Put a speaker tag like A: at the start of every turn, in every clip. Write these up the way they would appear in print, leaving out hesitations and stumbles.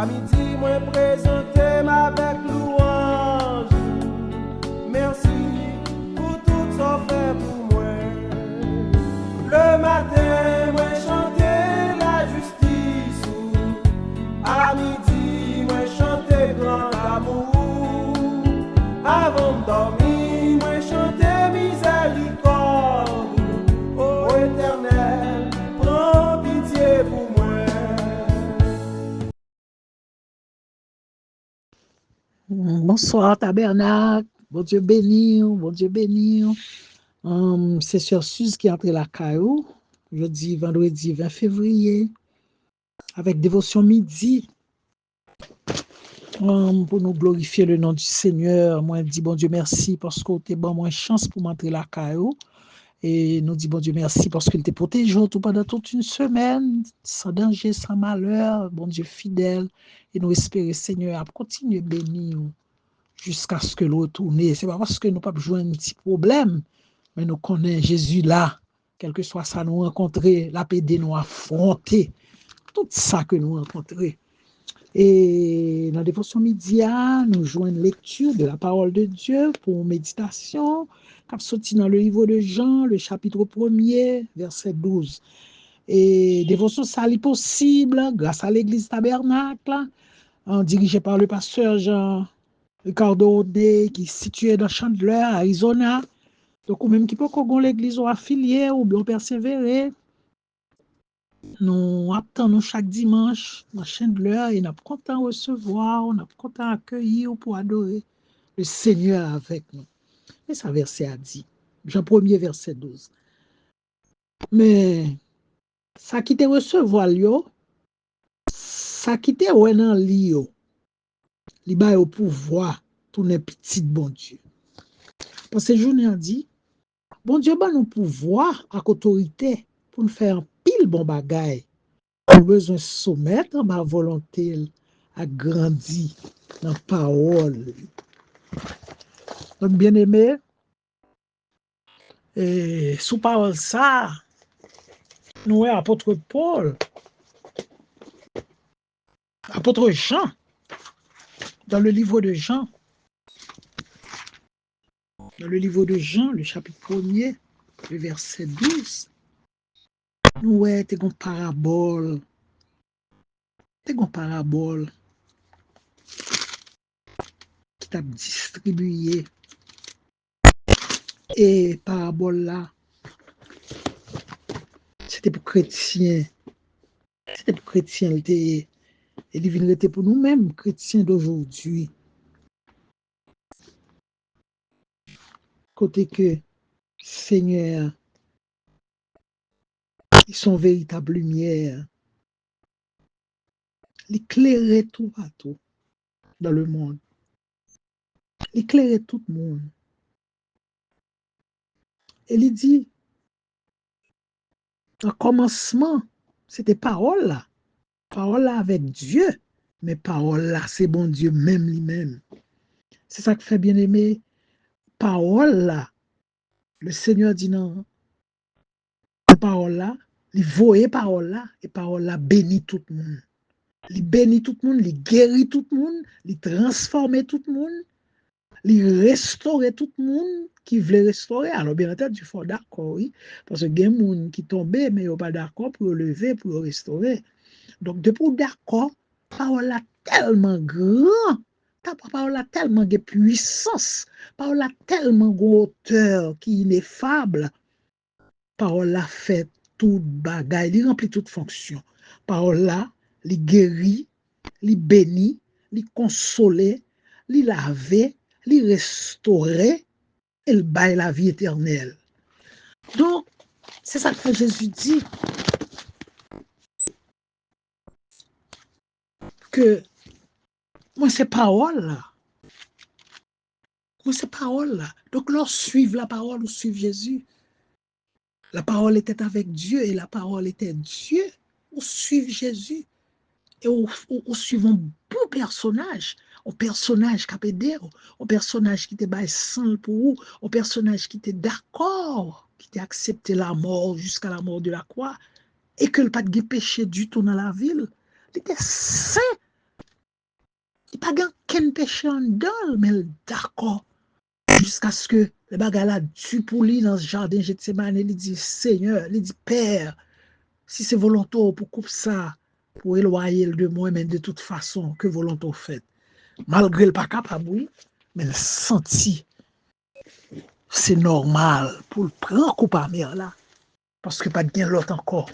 A: midi, moi présenter avec louange. Merci pour tout ça fait pour moi. Le matin, moi chanter la justice. À midi, moi chanter grand amour. Avant de dormir, moi chanter miséricorde. Ô Éternel, prends pitié pour moi.
B: Bonsoir, tabernacle. Bon Dieu béni, bon Dieu béni. C'est Sœur Suze qui est entrée la caillou, jeudi, vendredi 20 février, avec dévotion midi, pour nous glorifier le nom du Seigneur. Moi, je dis bon Dieu merci parce que tu bon moins chance pour m'entrer la caillou. Et nous dit bon Dieu merci parce qu'il te protège tout pendant toute une semaine, sans danger, sans malheur. Bon Dieu fidèle. Et nous espérons, Seigneur, à continuer bénir jusqu'à ce que l'on retourne. Ce n'est pas parce que nous pas besoin un petit problème, mais nous connaissons Jésus là, quel que soit ça nous rencontrer, la paix de nous affronter, tout ça que nous rencontrons. Et dans la dévotion média, nous jouons une lecture de la parole de Dieu pour méditation, qui sorti dans le livre de Jean, le chapitre 1er, verset 12. Et dévotion ça est possible grâce à l'église tabernacle, dirigée par le pasteur Jean Ricardo Odé, qui est situé dans Chandler, Arizona. Donc, ou même qui peut qu'on l'église ou affilié ou bien persévérer. Nous attendons chaque dimanche dans Chandler et nous sommes contents de recevoir, nous sommes contents d'accueillir pour adorer le Seigneur avec nous. Et ça, verset a dit, Jean 1er, verset 12. Mais ça qui te recevoir, ça qui te ouais dans l'io, il va au pouvoir, tout n'est petit bon Dieu. Parce que journée a dit, bon Dieu ba nous pouvoir avec autorité pour nous faire un pile bon bagay. Nous besoin soumettre ma volonté à grandir dans la parole. Donc bien aimé, sous parole ça, nous apôtre Paul, apôtre Jean, dans le livre de Jean, le chapitre 1er, le verset 12, nous avons une parabole. Une parabole qui t'a distribué. Et parabole là, c'était pour chrétiens. C'était pour chrétiens. Et il était pour nous-mêmes, chrétiens d'aujourd'hui. Côté que Seigneur, ils sont véritable lumière. L'éclairer tout à tout dans le monde. L'éclairer tout le monde. Et il dit, au commencement, c'était parole là. Parole là avec Dieu. Mais parole là, c'est bon Dieu même lui-même. C'est ça que fait bien aimer. Parole là. Le Seigneur dit non. Parole là, il voyait parole là, et parole là bénit tout le monde. Il bénit tout le monde, il guérit tout le monde, il transforme tout le monde, il restaure tout le monde qui veut restaurer. Alors bien entendu, il faut d'accord, oui, parce que il y a des gens qui tombent, mais ils sont pas d'accord pour lever, pour restaurer. Donc, depuis d'accord, parole là tellement grand, parole là tellement de puissance, parole là tellement de hauteur qui est ineffable. Parole là fait toute bagaille, il remplit toute fonction. Parole là, il guérit, il bénit, il console, il lave, il restaure, il baille la vie éternelle. Donc, c'est ça que Jésus dit, que moi, c'est parole là. Moi, c'est parole là. Donc, lorsque suivre la parole ou suivre Jésus, la parole était avec Dieu et la parole était Dieu, ou suivre Jésus. Et on suivant bon personnage, un personnage qui a aidé, un personnage qui était sans pour vous, un personnage qui était d'accord, qui était accepté la mort jusqu'à la mort de la croix, et que le pas de péché du tout dans la ville, il était saint, Il n'y a pas qu'un péché en dedans, mais d'accord. Jusqu'à ce que le bagala tue pour lui dans ce jardin Gethsemane, il dit Seigneur, il dit Père, si c'est volontaire pour couper ça, pour éloigner de moi, mais de toute façon, que volontaire fait. Malgré le pas capable, oui, mais le senti, c'est normal pour le prendre coupe à mer là. Parce que pas de bien l'autre encore.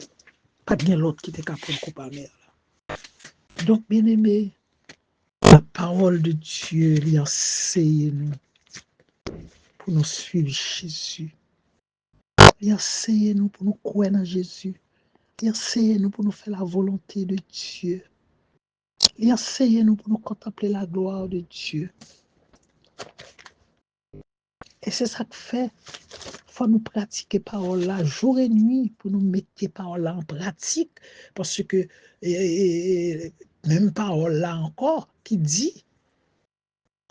B: Pas de bien l'autre qui était capable de coupe à mer là. Donc, bien aimé, la parole de Dieu, il enseigne nous pour nous suivre Jésus. Il enseigne nous pour nous croire en Jésus. Il enseigne nous pour nous faire la volonté de Dieu. Il enseigne nous pour nous contempler la gloire de Dieu. Et c'est ça que fait. Il faut nous pratiquer parole là jour et nuit pour nous mettre parole là en pratique. Parce que même parole là encore qui dit,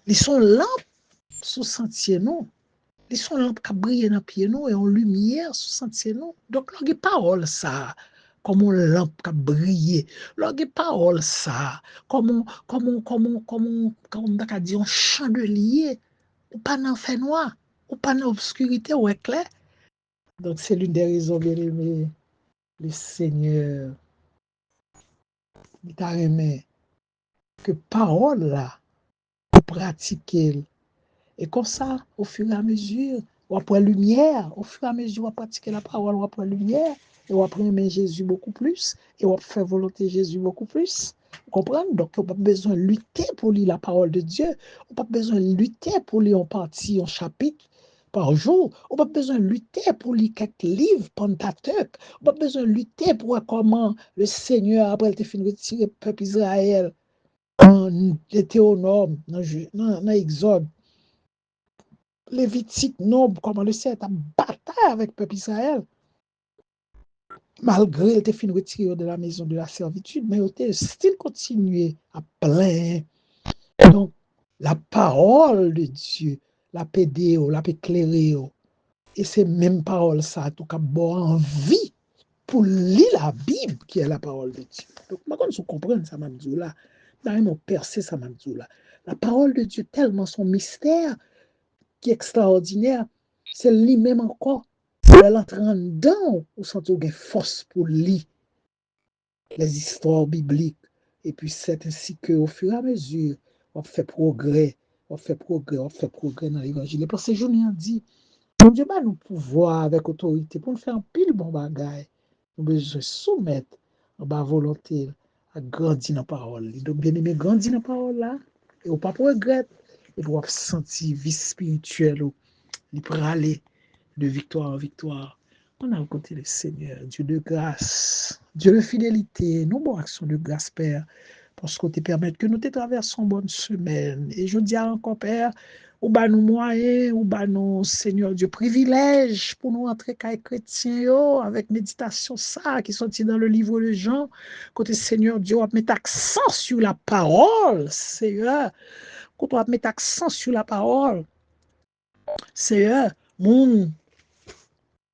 B: ils sont lampes sous sentier nous. Ils sont lampes qui brillent dans pied nous et en lumière sous sentier nous. Donc, les paroles ça, comme une lampe qui brille. Les paroles ça, comme on dit, un chandelier, ou pas dans le fait noir, ou pas dans l'obscurité, ou éclair. Donc, c'est l'une des raisons, bien aimé, le Seigneur, il t'a aimé que parole là, pour pratiquer. Et comme ça, au fur et à mesure, ou après lumière, au fur et à mesure, on va pratiquer la parole, ou après lumière, et on va aimer Jésus beaucoup plus, et on va faire volonté Jésus beaucoup plus. Vous comprenez? Donc, on n'a pas besoin de lutter pour lire la parole de Dieu. On n'a pas besoin de lutter pour lire en partie, en chapitre par jour. On n'a pas besoin de lutter pour lire quelques livres Pentateuque. On n'a pas besoin de lutter pour voir comment le Seigneur, après il a fini de retirer le peuple Israël dans Deutéronome, dans Exode, Lévitique, Nombre, comment le Seigneur a bataille avec le peuple Israël. Malgré le fin retiré de la maison de la servitude, mais il a still continué à plaindre. Donc, la parole de Dieu, la pédé, la éclairé, et c'est même parole ça, tout cas, bon envie pour lire la Bible qui est la parole de Dieu. Donc, moi, quand vous comprenez ça, Mamdou là, on percé ça, Mamdou là. La parole de Dieu, tellement son mystère qui est extraordinaire, c'est lui-même encore. Elle entre en dedans, ou sent une force pour lire les histoires bibliques. Et puis, c'est ainsi qu'au fur et à mesure, on fait progrès, on fait progrès dans l'évangile. Et parce que je nous ai dit, mon Dieu, bah, nous pouvoir avec autorité pour nous faire un pile bon bagage. Nous besoin soumettre à la volonté à grandir dans la parole. Donc, bien aimé, grandir dans la parole là, et on pas regretter, et pour sentir vie spirituelle, il peut aller de victoire en victoire. On a rencontré le Seigneur, Dieu de grâce, Dieu de fidélité, nos bonnes actions de grâce, Père, parce que tu permets que nous te traversons bonne semaine. Et je dis encore, Père, ou bas nous moyens, ou bas nous, Seigneur Dieu, privilège pour nous entrer comme chrétiens, avec méditation ça, qui sont dans le livre de Jean, côté Seigneur Dieu, on va mettre accent sur la parole, Seigneur, quand on va mettre accent sur la parole, Seigneur, mon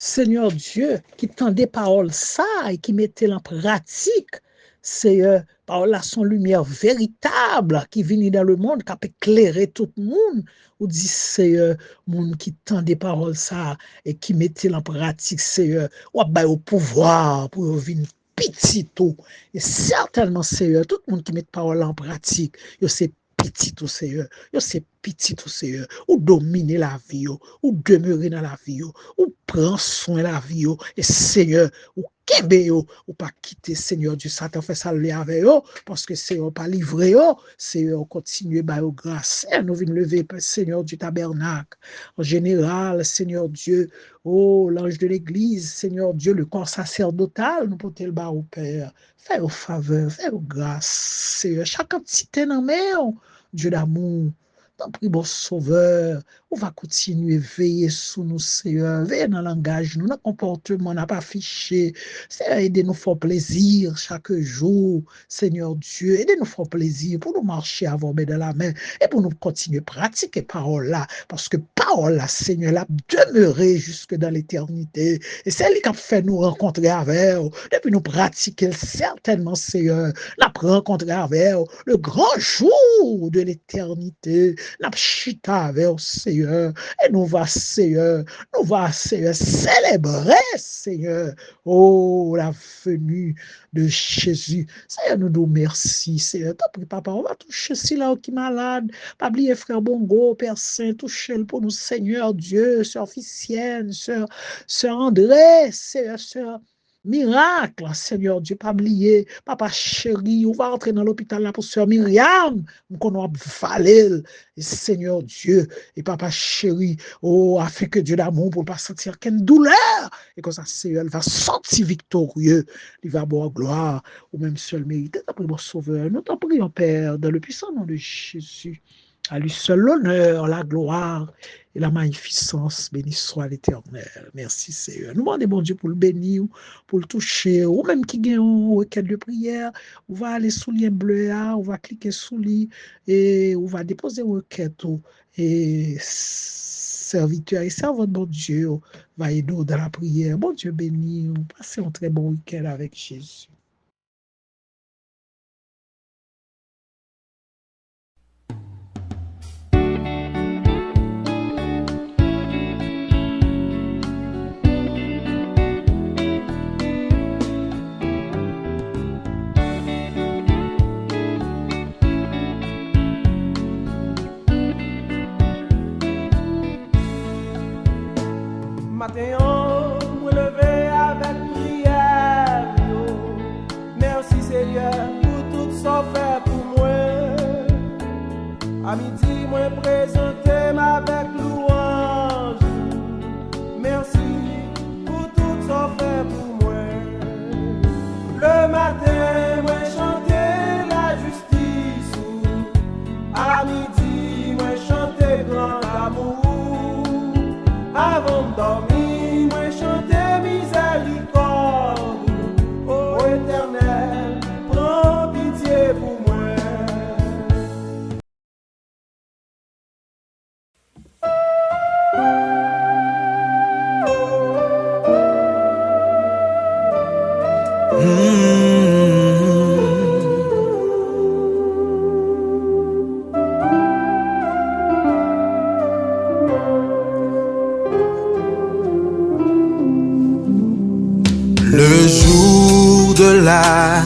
B: Seigneur Dieu, qui tendait parole ça et qui mettait en pratique, c'est par là son lumière véritable qui vient dans le monde, qui a éclairé tout le monde. Ou dit c'est monde qui tendait parole ça et qui mettait en pratique, c'est au pouvoir pour venir petit tout. Et certainement c'est tout le monde qui met parole en pratique, c'est petit tout Seigneur, c'est petit tout Seigneur, ou dominer la vie, ou demeurer dans la vie, ou prendre soin de la vie, et Seigneur, ou kebe ou pas quitter Seigneur Dieu, Satan fait ça avec eux, parce que Seigneur pas livré, Seigneur continue par grâce, et nous venons lever Seigneur du tabernacle, en général, Seigneur Dieu, oh l'ange de l'église, Seigneur Dieu, le corps sacerdotal, nous porter le bas au Père, fais aux faveurs, fais aux grâces, Seigneur, chaque entité dans mer, Dieu d'amour, t'en prie, bon sauveur, On va continuer à veiller sur nous, Seigneur. Veiller dans le langage, dans le comportement, n'a pas affiché. Seigneur, aidez-nous à faire plaisir chaque jour, Seigneur Dieu. Aidez-nous à faire plaisir pour nous marcher avant main dans la main et pour nous continuer à pratiquer parole là. Parce que parole là, Seigneur, l'a demeuré jusque dans l'éternité. Et c'est lui qui a fait nous rencontrer avec vous. Depuis nous pratiquer certainement, Seigneur, l'a rencontré avec vous. Le grand jour de l'éternité, l'a chita avec vous, Seigneur. Et nous va, Seigneur, célébrer, Seigneur, oh, la venue de Jésus. Seigneur, nous merci, Seigneur. T'as pris, papa, on va toucher si là qui est malade. Pas oublier, frère Bongo, Père Saint, toucher pour nous, Seigneur Dieu, sœur Officienne, sœur André, sœur Miracle, Seigneur Dieu, pas oublier, papa chéri, on va rentrer dans l'hôpital là pour sœur Myriam, qu'on va valer, Seigneur Dieu, et papa chéri, oh, afin que Dieu d'amour pour ne pas sentir qu'une douleur, et comme ça, Seigneur, elle va sortir victorieux, il va avoir gloire, ou même seul mérite. T'as pris mon sauveur, nous t'en prions, Père, dans le puissant nom de Jésus. À lui seul l'honneur, la gloire et la magnificence. Béni soit l'Éternel. Merci Seigneur. Nous demandons bon Dieu pour le bénir, pour le toucher, ou même qui gagne une requête de prière, on va aller sous le lien bleu, on va cliquer sous lui et on va déposer une requête. Et serviteur et servante, bon Dieu, va aider dans la prière. Bon Dieu béni, passez un très bon week-end avec Jésus.
A: Matin, me lever avec prière. Merci Seigneur pour tout ça fait pour moi. À midi, moi présenter avec louange. Merci pour tout ça fait pour moi. Le matin, moi chanter la justice. À midi, moi chanter grand amour. Avant de dormir, moi chanter miséricorde. Ô Éternel, prends pitié pour moi.
C: Le jour de la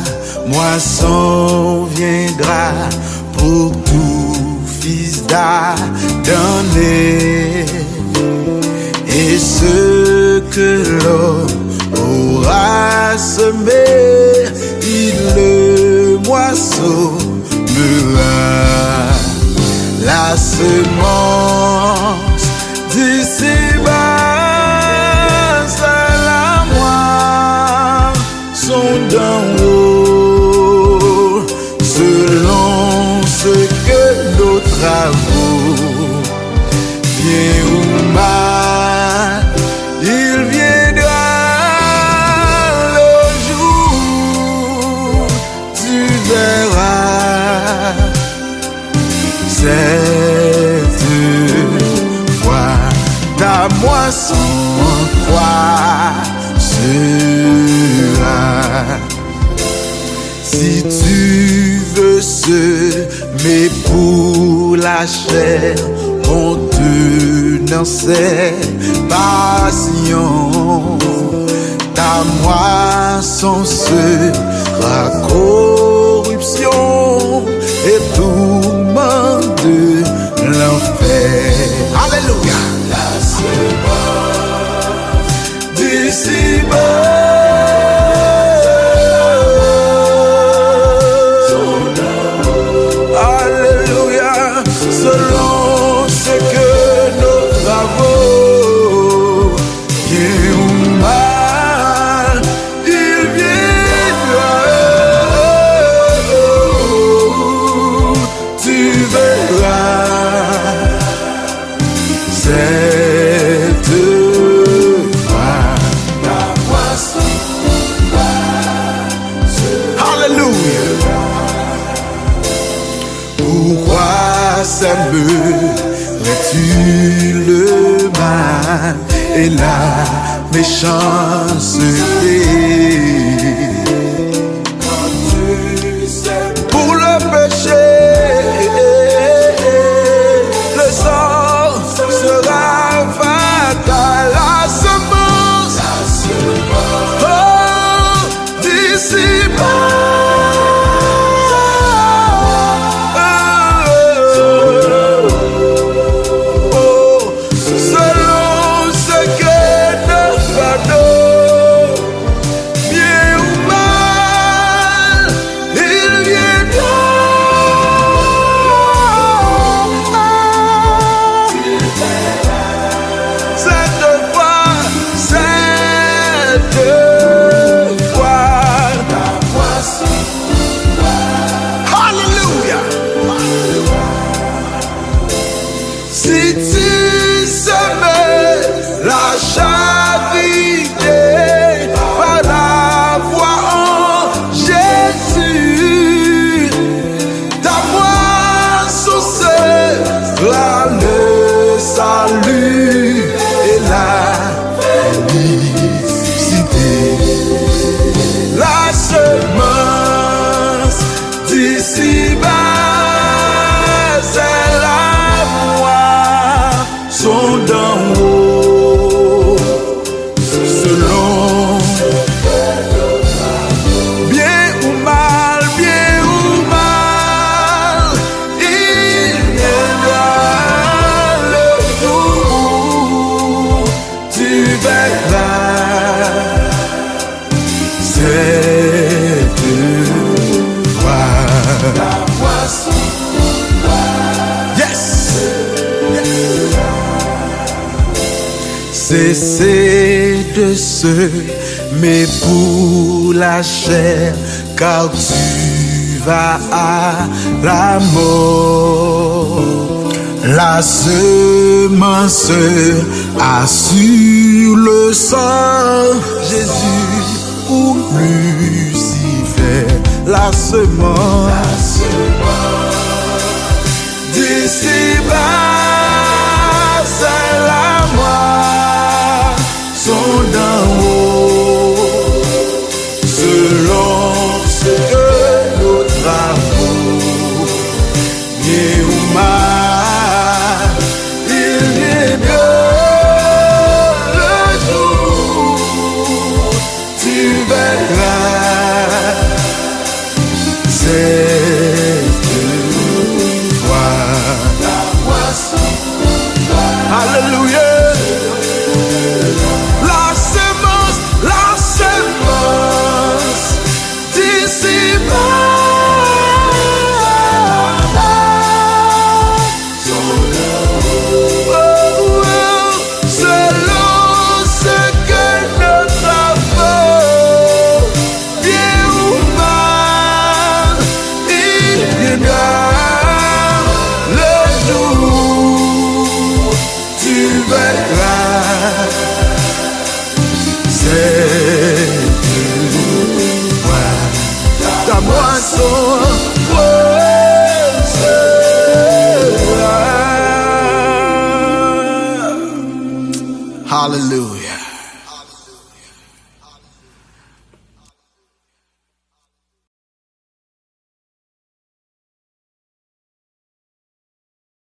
C: moisson viendra pour tout fils d'Adam. Et ce que l'homme aura semé, il le moissonnera. La semence d'ici-bas, d'en haut, selon ce que nos travaux, bien ou mal, il viendra le jour, tu verras cette fois ta moisson en toi sera. Si tu veux semer pour la chair, contenant ses passions, ta moisson sera corruption et tourment de l'enfer. Alléluia. La semence d'ici-bas, selon ce que nos travaux, bien ou mal, il viendra, mal et la méchanceté. Pour le péché, le sang sera fatal. La semence, oh, d'ici-bas. Si tu semais la charité par la foi en Jésus, ta moisson sera le salut et la félicité. La semence d'ici-bas, sont d'en haut, selon bien ou mal, il viendra le jour où tu verras cette voix. Yes. Cessez de semer pour la chair, car tu vas à la mort. La semence assure le sang, Jésus ou Lucifer. La semence d'ici-bas, c'est la sont d'en haut, selon ce que nos travaux, bien ou mal, il vient bien le jour, tu verras cette voix. Alléluia. Ta moisson, hallelujah.